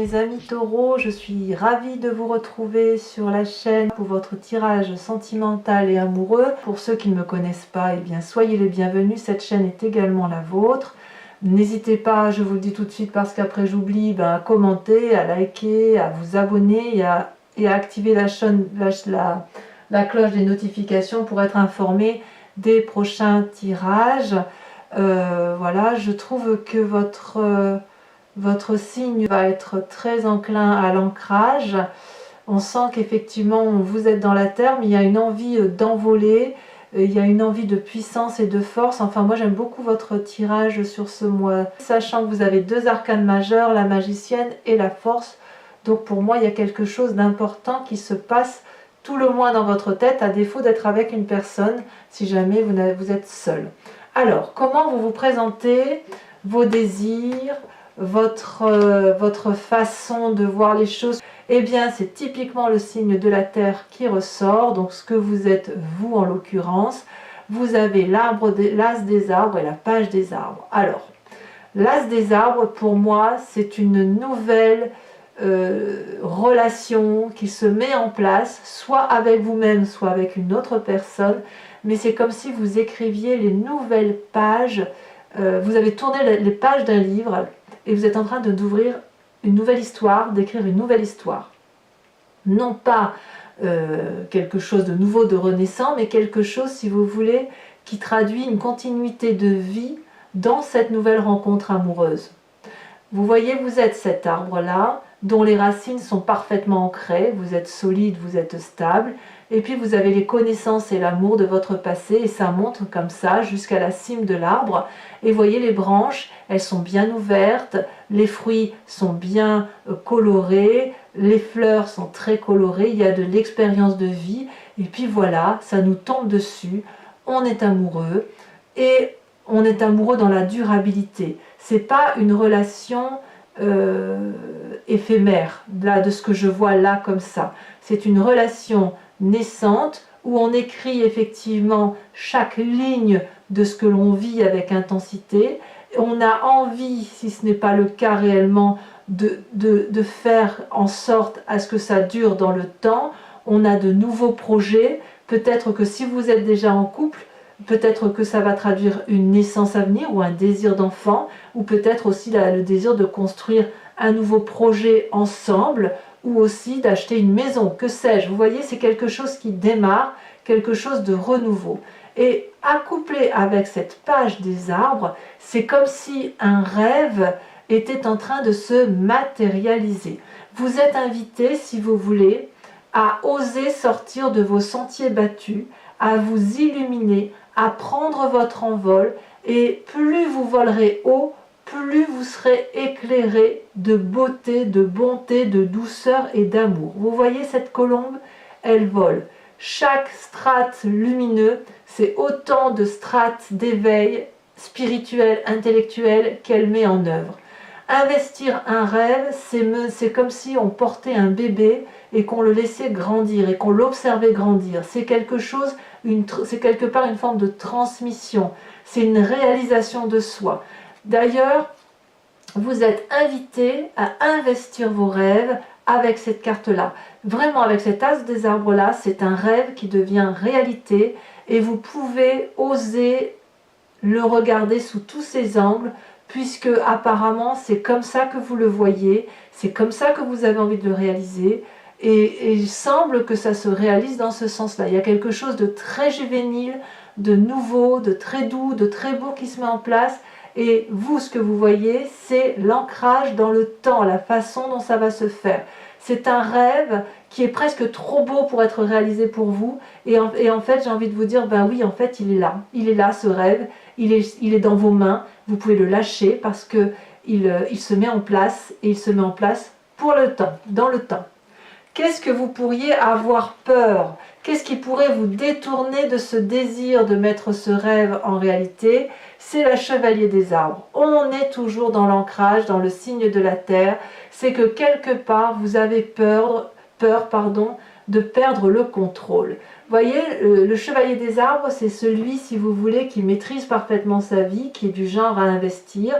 mes amis taureaux, je suis ravie de vous retrouver sur la chaîne pour votre tirage sentimental et amoureux. Pour ceux qui ne me connaissent pas, eh bien soyez les bienvenus, cette chaîne est également la vôtre. N'hésitez pas, je vous le dis tout de suite parce qu'après j'oublie, à commenter, à liker, à vous abonner et à activer la cloche des notifications pour être informé des prochains tirages. Voilà, je trouve que votre signe va être très enclin à l'ancrage. On sent qu'effectivement vous êtes dans la terre, mais il y a une envie d'envoler, il y a une envie de puissance et de force. Enfin, moi j'aime beaucoup votre tirage sur ce mois, sachant que vous avez deux arcanes majeurs, la magicienne et la force. Donc pour moi il y a quelque chose d'important qui se passe tout le mois dans votre tête, à défaut d'être avec une personne, si jamais vous êtes seul. Alors, comment vous vous présentez, vos désirs, votre façon de voir les choses? Eh bien, c'est typiquement le signe de la Terre qui ressort, donc ce que vous êtes, vous en l'occurrence. Vous avez l'as des arbres et la page des arbres. Alors, l'as des arbres, pour moi, c'est une nouvelle relation qui se met en place, soit avec vous-même, soit avec une autre personne, mais c'est comme si vous écriviez les nouvelles pages, vous avez tourné les pages d'un livre et vous êtes en train d'ouvrir une nouvelle histoire, d'écrire une nouvelle histoire. Non pas quelque chose de nouveau, de renaissant, mais quelque chose, si vous voulez, qui traduit une continuité de vie dans cette nouvelle rencontre amoureuse. Vous voyez, vous êtes cet arbre-là, dont les racines sont parfaitement ancrées, vous êtes solide, vous êtes stable, et puis vous avez les connaissances et l'amour de votre passé, et ça monte comme ça jusqu'à la cime de l'arbre. Et vous voyez les branches, elles sont bien ouvertes, les fruits sont bien colorés, les fleurs sont très colorées, il y a de l'expérience de vie, et puis voilà, ça nous tombe dessus, on est amoureux, et on est amoureux dans la durabilité. C'est pas une relation éphémère, là, de ce que je vois là comme ça. C'est une relation naissante où on écrit effectivement chaque ligne de ce que l'on vit avec intensité. On a envie, si ce n'est pas le cas réellement, de faire en sorte à ce que ça dure dans le temps. On a de nouveaux projets. Peut-être que si vous êtes déjà en couple, peut-être que ça va traduire une naissance à venir ou un désir d'enfant, ou peut-être aussi le désir de construire un nouveau projet ensemble, ou aussi d'acheter une maison, que sais-je. Vous voyez, c'est quelque chose qui démarre, quelque chose de renouveau. Et accouplé avec cette page des arbres, c'est comme si un rêve était en train de se matérialiser. Vous êtes invité, si vous voulez, à oser sortir de vos sentiers battus, à vous illuminer, à prendre votre envol, et plus vous volerez haut, plus vous serez éclairé de beauté, de bonté, de douceur et d'amour. Vous voyez cette colombe, elle vole. Chaque strate lumineux, c'est autant de strates d'éveil spirituel, intellectuel qu'elle met en œuvre. Investir un rêve, c'est comme si on portait un bébé et qu'on le laissait grandir et qu'on l'observait grandir. C'est quelque chose, c'est quelque part une forme de transmission. C'est une réalisation de soi. D'ailleurs, vous êtes invité à investir vos rêves avec cette carte-là. Vraiment, avec cet as des arbres-là, c'est un rêve qui devient réalité et vous pouvez oser le regarder sous tous ses angles, puisque apparemment c'est comme ça que vous le voyez, c'est comme ça que vous avez envie de le réaliser, et il semble que ça se réalise dans ce sens-là. Il y a quelque chose de très juvénile, de nouveau, de très doux, de très beau qui se met en place, et vous, ce que vous voyez, c'est l'ancrage dans le temps, la façon dont ça va se faire. C'est un rêve qui est presque trop beau pour être réalisé pour vous, et en fait j'ai envie de vous dire, ben oui, en fait il est là ce rêve, il est dans vos mains, vous pouvez le lâcher parce que il se met en place, et il se met en place pour le temps, dans le temps. Qu'est-ce que vous pourriez avoir peur? Qu'est-ce qui pourrait vous détourner de ce désir de mettre ce rêve en réalité? C'est la chevalier des arbres. On est toujours dans l'ancrage, dans le signe de la terre. C'est que quelque part, vous avez peur de perdre le contrôle. Vous voyez, le chevalier des arbres, c'est celui, si vous voulez, qui maîtrise parfaitement sa vie, qui est du genre à investir,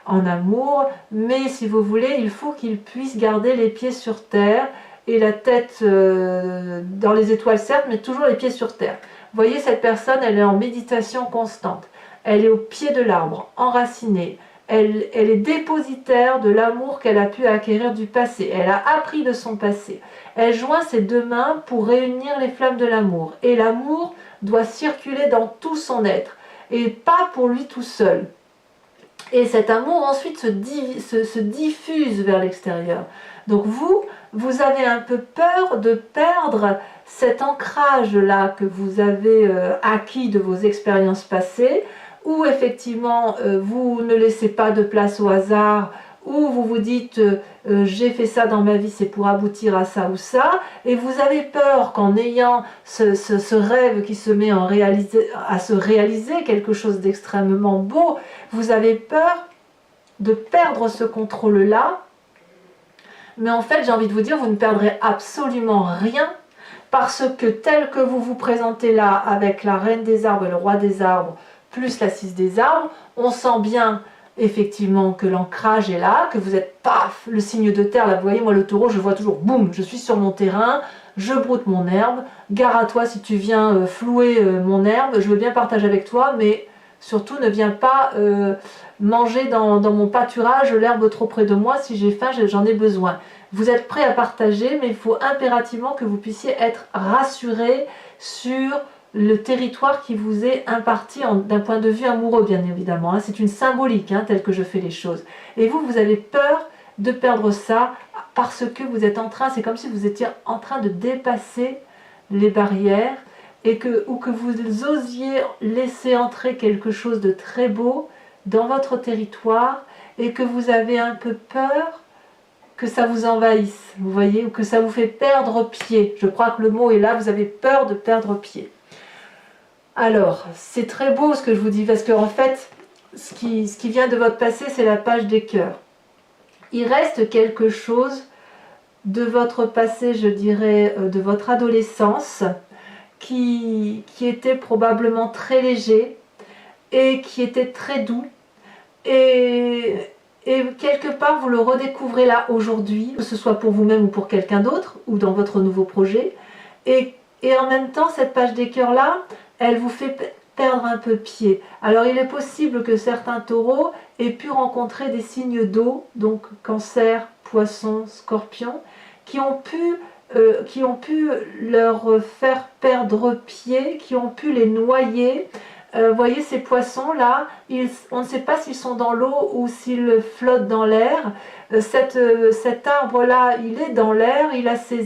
en amour, mais si vous voulez, il faut qu'il puisse garder les pieds sur terre et la tête dans les étoiles certes, mais toujours les pieds sur terre. Vous voyez, cette personne, elle est en méditation constante, elle est au pied de l'arbre, enracinée, elle est dépositaire de l'amour qu'elle a pu acquérir du passé, elle a appris de son passé, elle joint ses deux mains pour réunir les flammes de l'amour, et l'amour doit circuler dans tout son être, et pas pour lui tout seul. Et cet amour ensuite se diffuse vers l'extérieur. Donc vous avez un peu peur de perdre cet ancrage-là que vous avez acquis de vos expériences passées, où effectivement vous ne laissez pas de place au hasard, où vous vous dites j'ai fait ça dans ma vie, c'est pour aboutir à ça ou ça, et vous avez peur qu'en ayant ce rêve qui se met à se réaliser, quelque chose d'extrêmement beau, vous avez peur de perdre ce contrôle-là. Mais en fait, j'ai envie de vous dire, vous ne perdrez absolument rien, parce que tel que vous vous présentez là, avec la reine des arbres et le roi des arbres, plus la 6 des arbres, on sent bien effectivement que l'ancrage est là, que vous êtes paf, le signe de terre, là vous voyez, moi le taureau, je vois toujours, boum, je suis sur mon terrain, je broute mon herbe, gare à toi si tu viens flouer mon herbe, je veux bien partager avec toi, mais surtout ne viens pas manger dans mon pâturage l'herbe trop près de moi, si j'ai faim, j'en ai besoin. Vous êtes prêt à partager, mais il faut impérativement que vous puissiez être rassuré sur le territoire qui vous est imparti d'un point de vue amoureux, bien évidemment. C'est une symbolique, telle que je fais les choses. Et vous avez peur de perdre ça parce que vous êtes en train, c'est comme si vous étiez en train de dépasser les barrières ou que vous osiez laisser entrer quelque chose de très beau dans votre territoire et que vous avez un peu peur que ça vous envahisse, vous voyez, ou que ça vous fait perdre pied. Je crois que le mot est là, vous avez peur de perdre pied. Alors, c'est très beau ce que je vous dis, parce qu'en fait, ce qui vient de votre passé, c'est la page des cœurs. Il reste quelque chose de votre passé, je dirais, de votre adolescence, qui était probablement très léger et qui était très doux. Et quelque part, vous le redécouvrez là aujourd'hui, que ce soit pour vous-même ou pour quelqu'un d'autre, ou dans votre nouveau projet. Et en même temps, cette page des cœurs là, elle vous fait perdre un peu pied. Alors il est possible que certains taureaux aient pu rencontrer des signes d'eau, donc cancer, poisson, scorpion, qui ont pu leur faire perdre pied, qui ont pu les noyer. Vous voyez ces poissons là, on ne sait pas s'ils sont dans l'eau ou s'ils flottent dans l'air. Cet arbre là, il est dans l'air, il a ses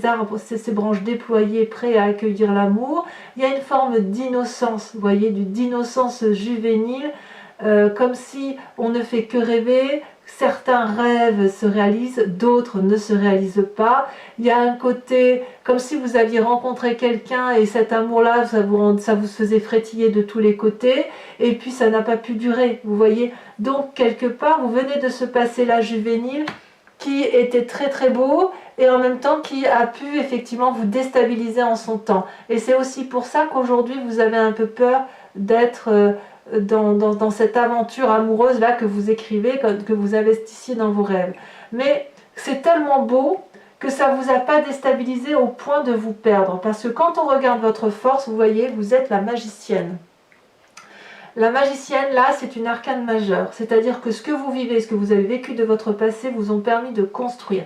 branches déployées, prêts à accueillir l'amour. Il y a une forme d'innocence, vous voyez, d'innocence juvénile, comme si on ne fait que rêver. Certains rêves se réalisent, d'autres ne se réalisent pas. Il y a un côté, comme si vous aviez rencontré quelqu'un et cet amour-là, ça vous faisait frétiller de tous les côtés, et puis ça n'a pas pu durer, vous voyez. Donc, quelque part, vous venez de ce passé-là juvénile qui était très très beau, et en même temps qui a pu effectivement vous déstabiliser en son temps. Et c'est aussi pour ça qu'aujourd'hui, vous avez un peu peur d'être... Dans cette aventure amoureuse là que vous écrivez, que vous investissiez dans vos rêves. Mais c'est tellement beau que ça ne vous a pas déstabilisé au point de vous perdre. Parce que quand on regarde votre force, vous voyez, vous êtes la magicienne. La magicienne, là, c'est une arcane majeure. C'est-à-dire que ce que vous vivez, ce que vous avez vécu de votre passé, vous ont permis de construire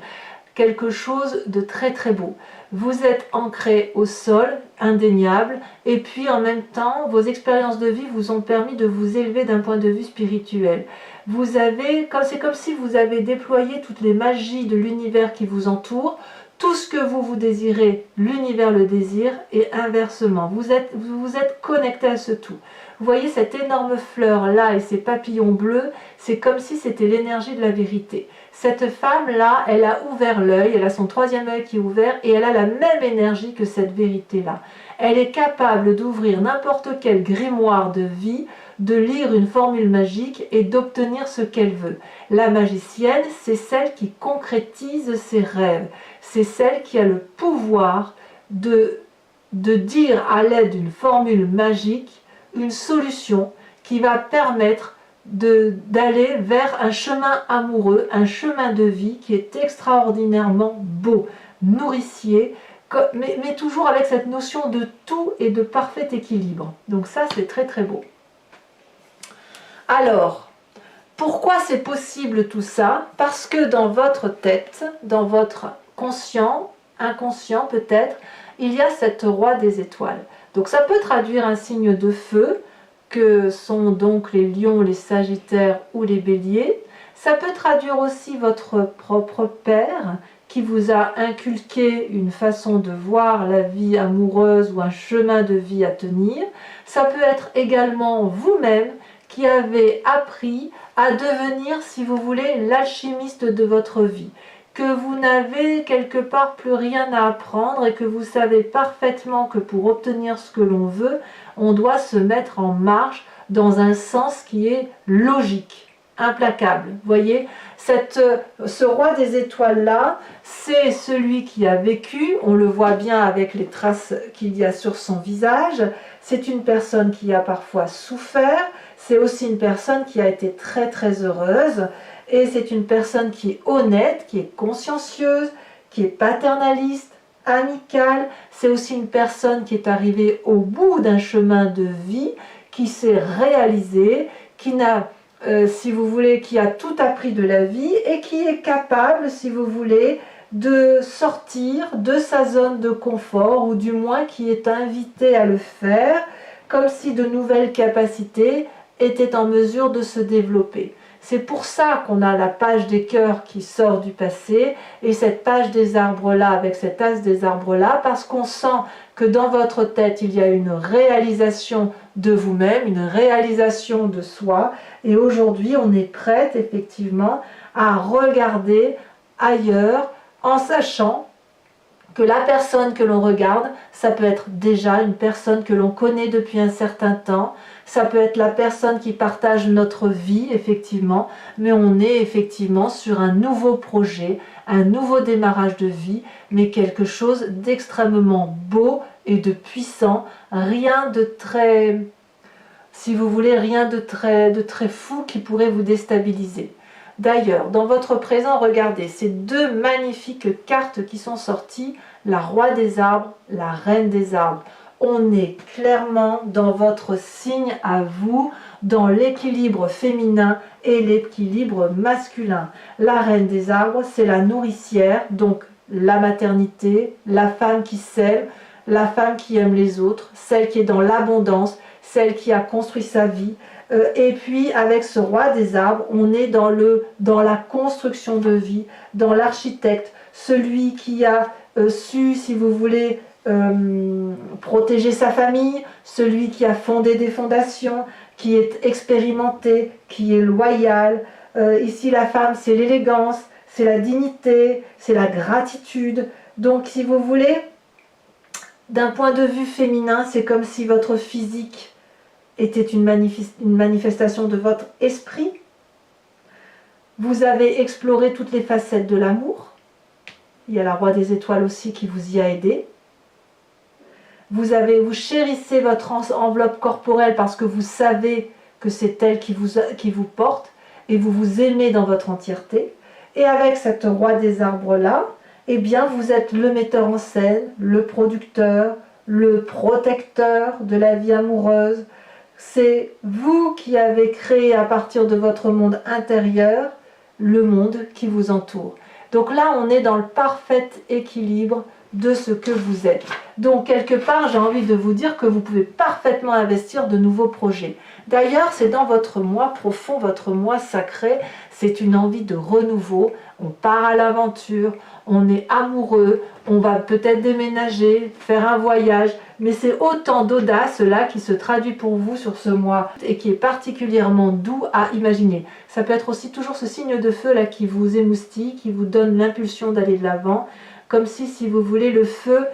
quelque chose de très très beau. Vous êtes ancré au sol, indéniable, et puis en même temps, vos expériences de vie vous ont permis de vous élever d'un point de vue spirituel. C'est comme si vous avez déployé toutes les magies de l'univers qui vous entoure. Tout ce que vous désirez, l'univers le désire, et inversement. Vous êtes connecté à ce tout. Vous voyez cette énorme fleur là et ces papillons bleus, c'est comme si c'était l'énergie de la vérité. Cette femme-là, elle a ouvert l'œil, elle a son troisième œil qui est ouvert et elle a la même énergie que cette vérité-là. Elle est capable d'ouvrir n'importe quel grimoire de vie, de lire une formule magique et d'obtenir ce qu'elle veut. La magicienne, c'est celle qui concrétise ses rêves. C'est celle qui a le pouvoir de dire à l'aide d'une formule magique une solution qui va permettre d'aller vers un chemin amoureux, un chemin de vie qui est extraordinairement beau, nourricier, mais toujours avec cette notion de tout et de parfait équilibre. Donc ça, c'est très très beau. Alors, pourquoi c'est possible tout ça? Parce que dans votre tête, dans votre conscient, inconscient peut-être, il y a cette roi des étoiles. Donc ça peut traduire un signe de feu, que sont donc les lions, les sagittaires ou les béliers. Ça peut traduire aussi votre propre père, qui vous a inculqué une façon de voir la vie amoureuse ou un chemin de vie à tenir. Ça peut être également vous-même qui avez appris à devenir, si vous voulez, l'alchimiste de votre vie, que vous n'avez quelque part plus rien à apprendre et que vous savez parfaitement que pour obtenir ce que l'on veut, on doit se mettre en marche dans un sens qui est logique, implacable. Vous voyez, ce roi des étoiles-là, c'est celui qui a vécu, on le voit bien avec les traces qu'il y a sur son visage, c'est une personne qui a parfois souffert, c'est aussi une personne qui a été très très heureuse, et c'est une personne qui est honnête, qui est consciencieuse, qui est paternaliste, amicale. C'est aussi une personne qui est arrivée au bout d'un chemin de vie, qui s'est réalisée, qui n'a, si vous voulez, qui a tout appris de la vie et qui est capable, si vous voulez, de sortir de sa zone de confort, ou du moins qui est invité à le faire, comme si de nouvelles capacités étaient en mesure de se développer. C'est pour ça qu'on a la page des cœurs qui sort du passé et cette page des arbres là avec cet as des arbres là, parce qu'on sent que dans votre tête il y a une réalisation de vous-même, une réalisation de soi, et aujourd'hui on est prête effectivement à regarder ailleurs en sachant que la personne que l'on regarde, ça peut être déjà une personne que l'on connaît depuis un certain temps, ça peut être la personne qui partage notre vie, effectivement, mais on est effectivement sur un nouveau projet, un nouveau démarrage de vie, mais quelque chose d'extrêmement beau et de puissant, rien de très, si vous voulez, rien de très fou qui pourrait vous déstabiliser. D'ailleurs, dans votre présent, regardez, ces deux magnifiques cartes qui sont sorties, la roi des arbres, la reine des arbres. On est clairement dans votre signe à vous, dans l'équilibre féminin et l'équilibre masculin. La reine des arbres, c'est la nourricière, donc la maternité, la femme qui sème, la femme qui aime les autres, celle qui est dans l'abondance, celle qui a construit sa vie. Et puis avec ce roi des arbres, on est dans la construction de vie, dans l'architecte, celui qui a su, si vous voulez, protéger sa famille, celui qui a fondé des fondations, qui est expérimenté, qui est loyal. Ici la femme, c'est l'élégance, c'est la dignité, c'est la gratitude. Donc si vous voulez, d'un point de vue féminin, c'est comme si votre physique était une manifestation de votre esprit. Vous avez exploré toutes les facettes de l'amour. Il y a la roi des étoiles aussi qui vous y a aidé. Vous chérissez votre enveloppe corporelle parce que vous savez que c'est elle qui vous porte et vous vous aimez dans votre entièreté. Et avec cette roi des arbres là, eh bien vous êtes le metteur en scène, le producteur, le protecteur de la vie amoureuse. C'est vous qui avez créé à partir de votre monde intérieur le monde qui vous entoure. Donc là, on est dans le parfait équilibre de ce que vous êtes. Donc quelque part, j'ai envie de vous dire que vous pouvez parfaitement investir de nouveaux projets. D'ailleurs, c'est dans votre moi profond, votre moi sacré, c'est une envie de renouveau. On part à l'aventure, on est amoureux, on va peut-être déménager, faire un voyage, mais c'est autant d'audace là qui se traduit pour vous sur ce mois et qui est particulièrement doux à imaginer. Ça peut être aussi toujours ce signe de feu là qui vous émoustille, qui vous donne l'impulsion d'aller de l'avant, comme si vous voulez, le feu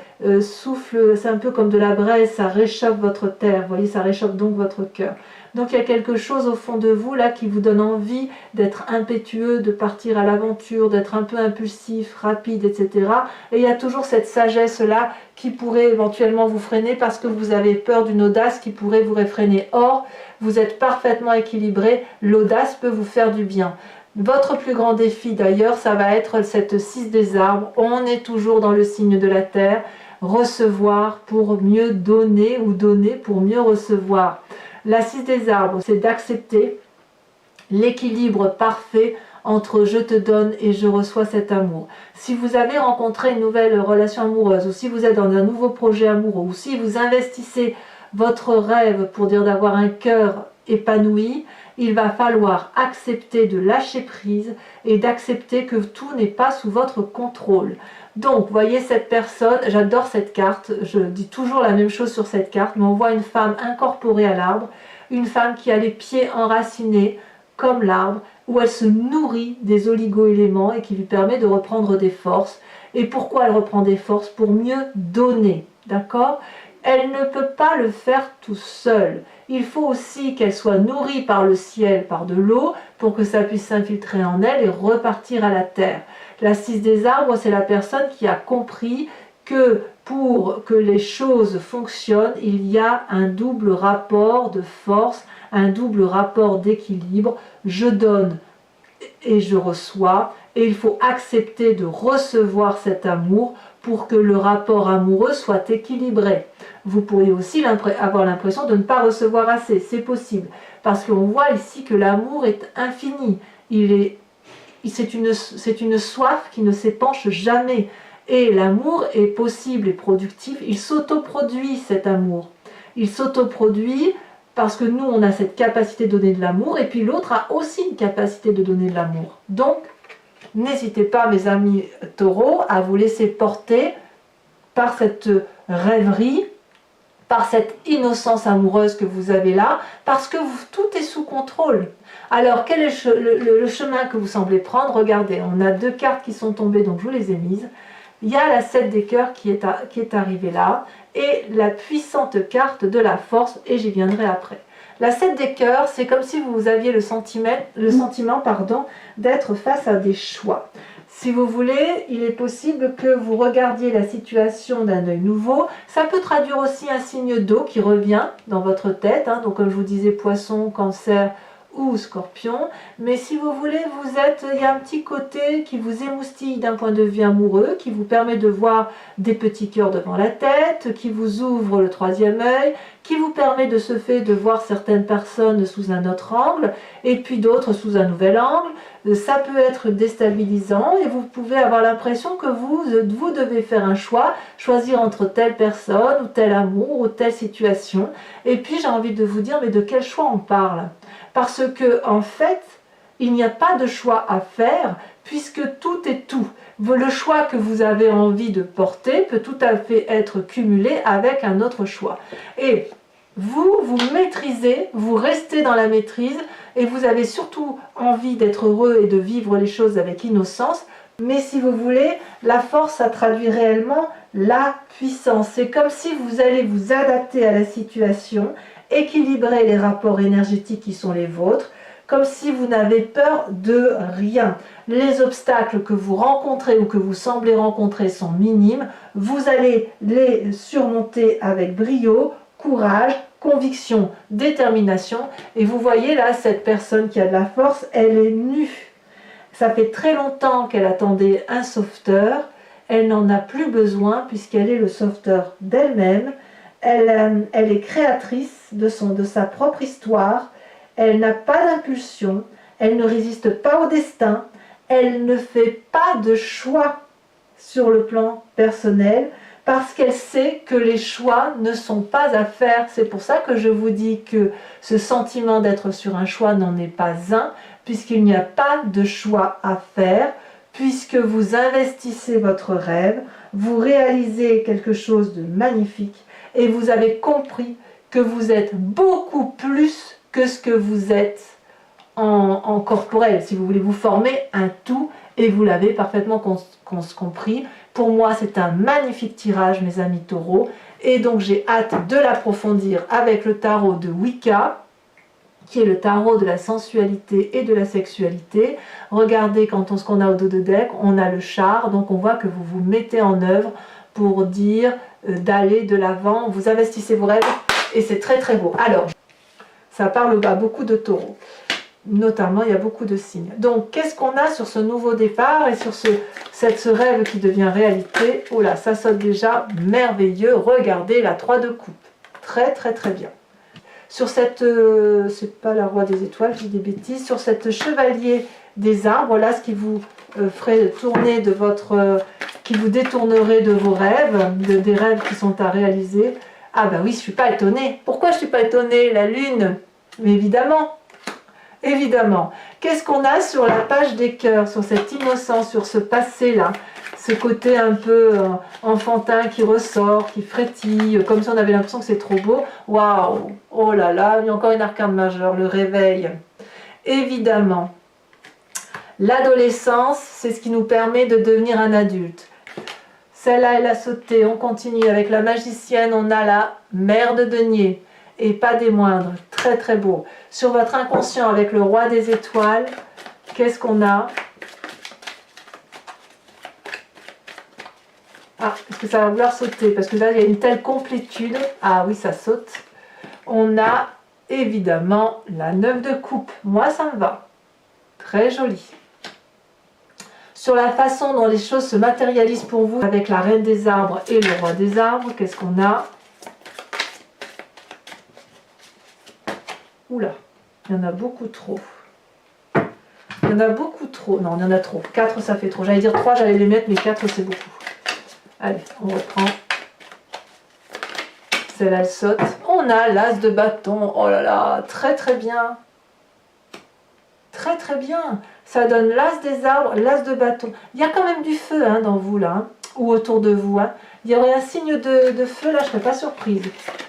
souffle, c'est un peu comme de la braise, ça réchauffe votre terre, vous voyez, ça réchauffe donc votre cœur. Donc il y a quelque chose au fond de vous là qui vous donne envie d'être impétueux, de partir à l'aventure, d'être un peu impulsif, rapide, etc. Et il y a toujours cette sagesse là qui pourrait éventuellement vous freiner parce que vous avez peur d'une audace qui pourrait vous réfréner. Or, vous êtes parfaitement équilibré, l'audace peut vous faire du bien. Votre plus grand défi d'ailleurs, ça va être cette 6 des arbres. On est toujours dans le signe de la terre. Recevoir pour mieux donner ou donner pour mieux recevoir. La 6 des arbres, c'est d'accepter l'équilibre parfait entre je te donne et je reçois cet amour. Si vous avez rencontré une nouvelle relation amoureuse, ou si vous êtes dans un nouveau projet amoureux, ou si vous investissez votre rêve pour dire d'avoir un cœur épanoui, il va falloir accepter de lâcher prise et d'accepter que tout n'est pas sous votre contrôle. Donc, voyez cette personne, j'adore cette carte, je dis toujours la même chose sur cette carte, mais on voit une femme incorporée à l'arbre, une femme qui a les pieds enracinés comme l'arbre, où elle se nourrit des oligo-éléments et qui lui permet de reprendre des forces. Et pourquoi elle reprend des forces? Pour mieux donner, d'accord? Elle ne peut pas le faire tout seul. Il faut aussi qu'elle soit nourrie par le ciel, par de l'eau, pour que ça puisse s'infiltrer en elle et repartir à la terre. La 6 des arbres, c'est la personne qui a compris que pour que les choses fonctionnent, il y a un double rapport de force, un double rapport d'équilibre. Je donne et je reçois, et il faut accepter de recevoir cet amour pour que le rapport amoureux soit équilibré. Vous pourriez aussi avoir l'impression de ne pas recevoir assez, c'est possible, parce qu'on voit ici que l'amour est infini, c'est une soif qui ne s'épanche jamais, et l'amour est possible et productif, il s'autoproduit cet amour, il s'autoproduit parce que nous on a cette capacité de donner de l'amour, et puis l'autre a aussi une capacité de donner de l'amour. Donc, n'hésitez pas mes amis taureaux à vous laisser porter par cette rêverie, par cette innocence amoureuse que vous avez là, parce que tout est sous contrôle. Alors, quel est le chemin que vous semblez prendre? Regardez, on a 2 cartes qui sont tombées, donc je vous les ai mises. Il y a la 7 des cœurs qui est arrivée là, et la puissante carte de la force, et j'y viendrai après. La 7 des cœurs, c'est comme si vous aviez le sentiment d'être face à des choix. Si vous voulez, il est possible que vous regardiez la situation d'un œil nouveau. Ça peut traduire aussi un signe d'eau qui revient dans votre tête, hein, donc comme je vous disais, poisson, cancer ou scorpion. Mais si vous voulez, il y a un petit côté qui vous émoustille d'un point de vue amoureux, qui vous permet de voir des petits cœurs devant la tête, qui vous ouvre le 3e œil, qui vous permet de ce fait de voir certaines personnes sous un autre angle, et puis d'autres sous un nouvel angle. Ça peut être déstabilisant et vous pouvez avoir l'impression que vous devez faire un choix, choisir entre telle personne ou tel amour ou telle situation. Et puis j'ai envie de vous dire, mais de quel choix on parle? Parce que en fait, il n'y a pas de choix à faire puisque tout est tout. Le choix que vous avez envie de porter peut tout à fait être cumulé avec un autre choix. Et vous maîtrisez, vous restez dans la maîtrise et vous avez surtout envie d'être heureux et de vivre les choses avec innocence. Mais si vous voulez, la force, ça traduit réellement la puissance. C'est comme si vous allez vous adapter à la situation, équilibrer les rapports énergétiques qui sont les vôtres, comme si vous n'avez peur de rien. Les obstacles que vous rencontrez ou que vous semblez rencontrer sont minimes. Vous allez les surmonter avec brio, courage, conviction, détermination. Et vous voyez là, cette personne qui a de la force, elle est nue. Ça fait très longtemps qu'elle attendait un sauveteur. Elle n'en a plus besoin puisqu'elle est le sauveteur d'elle-même. Elle est créatrice de sa propre histoire. Elle n'a pas d'impulsion. Elle ne résiste pas au destin. Elle ne fait pas de choix sur le plan personnel parce qu'elle sait que les choix ne sont pas à faire. C'est pour ça que je vous dis que ce sentiment d'être sur un choix n'en est pas un, puisqu'il n'y a pas de choix à faire, puisque vous investissez votre rêve, vous réalisez quelque chose de magnifique, et vous avez compris que vous êtes beaucoup plus que ce que vous êtes en corporel. Si vous voulez vous former un tout, et vous l'avez parfaitement compris. Pour moi, c'est un magnifique tirage, mes amis taureaux, et donc j'ai hâte de l'approfondir avec le tarot de Wicca. qui est le tarot de la sensualité et de la sexualité. Regardez ce qu'on a au dos de deck, on a le char, donc on voit que vous vous mettez en œuvre pour dire d'aller de l'avant, vous investissez vos rêves et c'est très très beau. Alors, ça parle à beaucoup de taureaux, notamment il y a beaucoup de signes. Donc qu'est-ce qu'on a sur ce nouveau départ et sur ce rêve qui devient réalité? Oh là, ça saute déjà merveilleux, regardez la 3 de coupe, très très très bien. Sur cette, c'est pas la roi des étoiles, je dis des bêtises, sur cette chevalier des arbres, là, ce qui vous ferait tourner de votre, qui vous détournerait de vos rêves, des rêves qui sont à réaliser. Ah ben oui, je suis pas étonnée. Pourquoi je suis pas étonnée? La lune, mais évidemment, évidemment. Qu'est-ce qu'on a sur la page des cœurs, sur cette innocence, sur ce passé-là? Ce côté un peu enfantin qui ressort, qui frétille, comme si on avait l'impression que c'est trop beau. Waouh! Oh là là, il y a encore une arcane majeure, le réveil. Évidemment, l'adolescence, c'est ce qui nous permet de devenir un adulte. Celle-là, elle a sauté, on continue. Avec la magicienne, on a la mère de denier. Et pas des moindres, très très beau. Sur votre inconscient, avec le roi des étoiles, qu'est-ce qu'on a? Ah, est-ce que ça va vouloir sauter? Parce que là, il y a une telle complétude. Ah oui, ça saute. On a évidemment la 9 de coupe. Moi, ça me va. Très joli. Sur la façon dont les choses se matérialisent pour vous, avec la reine des arbres et le roi des arbres, qu'est-ce qu'on a? Oula, il y en a beaucoup trop. Il y en a beaucoup trop. Non, il y en a trop. 4, ça fait trop. J'allais dire 3, j'allais les mettre, mais 4, c'est beaucoup. Allez, on reprend. Celle-là, elle saute. On a l'as de bâton. Oh là là, très très bien. Très très bien. Ça donne l'as des arbres, l'as de bâton. Il y a quand même du feu hein, dans vous là, hein, ou autour de vous. Hein. Il y aurait un signe de feu là, je ne serais pas surprise.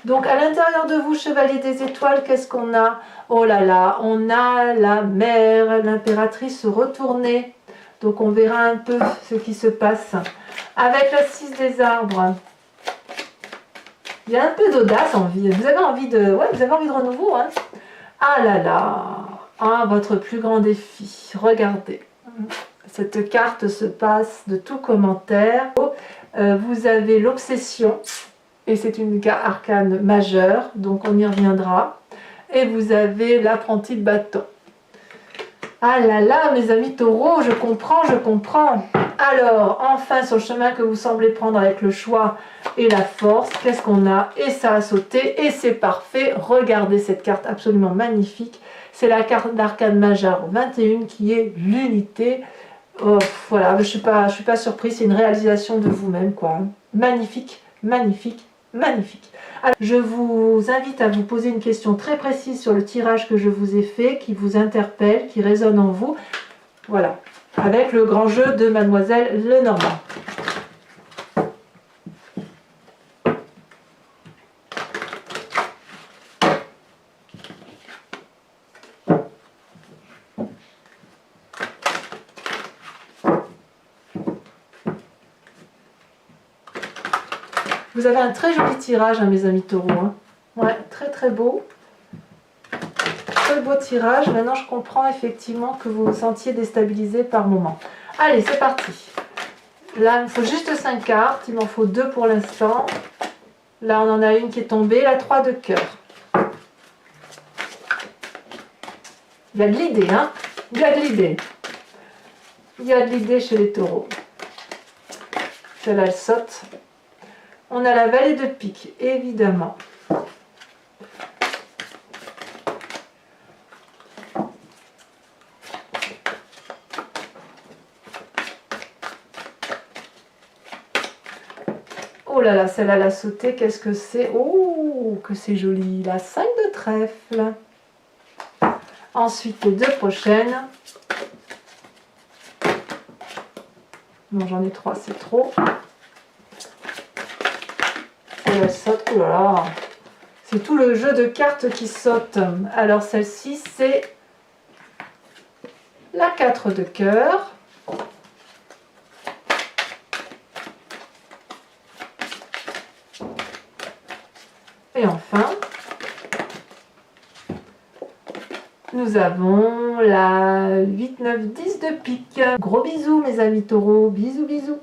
Donc à l'intérieur de vous, chevalier des étoiles, qu'est-ce qu'on a? Oh là là, on a la mère, l'impératrice retournée. Donc on verra un peu ce qui se passe. Avec la 6 des arbres, il y a un peu d'audace en vie. Vous avez envie de, ouais, vous avez envie de renouveau. Hein. Ah là là, ah, votre plus grand défi. Regardez, cette carte se passe de tout commentaire. Vous avez l'obsession, et c'est une arcane majeure, donc on y reviendra. Et vous avez l'apprenti de bâton. Ah là là, mes amis taureaux, je comprends, je comprends. Alors, enfin, sur le chemin que vous semblez prendre avec le choix et la force, qu'est-ce qu'on a? Et ça a sauté, et c'est parfait. Regardez cette carte absolument magnifique. C'est la carte d'arcane majeure 21 qui est l'unité. Oh, voilà, je suis pas surprise, c'est une réalisation de vous-même, quoi. Magnifique, magnifique, magnifique. Alors, je vous invite à vous poser une question très précise sur le tirage que je vous ai fait, qui vous interpelle, qui résonne en vous. Voilà, avec le grand jeu de Mademoiselle Lenormand. Vous avez un très joli tirage, hein, mes amis taureaux. Hein. Ouais, très très beau. Très beau tirage. Maintenant, je comprends effectivement que vous vous sentiez déstabilisé par moment. Allez, c'est parti. Là, il me faut juste 5 cartes. Il m'en faut 2 pour l'instant. Là, on en a une qui est tombée. La 3 de cœur. Il y a de l'idée, hein. Il y a de l'idée. Il y a de l'idée chez les taureaux. Celle-là, elle saute. On a la vallée de pique, évidemment. Oh là là, celle-là, elle a sauté. Qu'est-ce que c'est? Oh, que c'est joli. La 5 de trèfle. Ensuite, les 2 prochaines. Non, j'en ai 3, c'est trop. Elle saute. Oh là là. C'est tout le jeu de cartes qui saute. Alors, celle-ci, c'est la 4 de cœur. Et enfin, Nous avons la 8, 9, 10 de pique. Gros bisous mes amis taureaux, bisous bisous.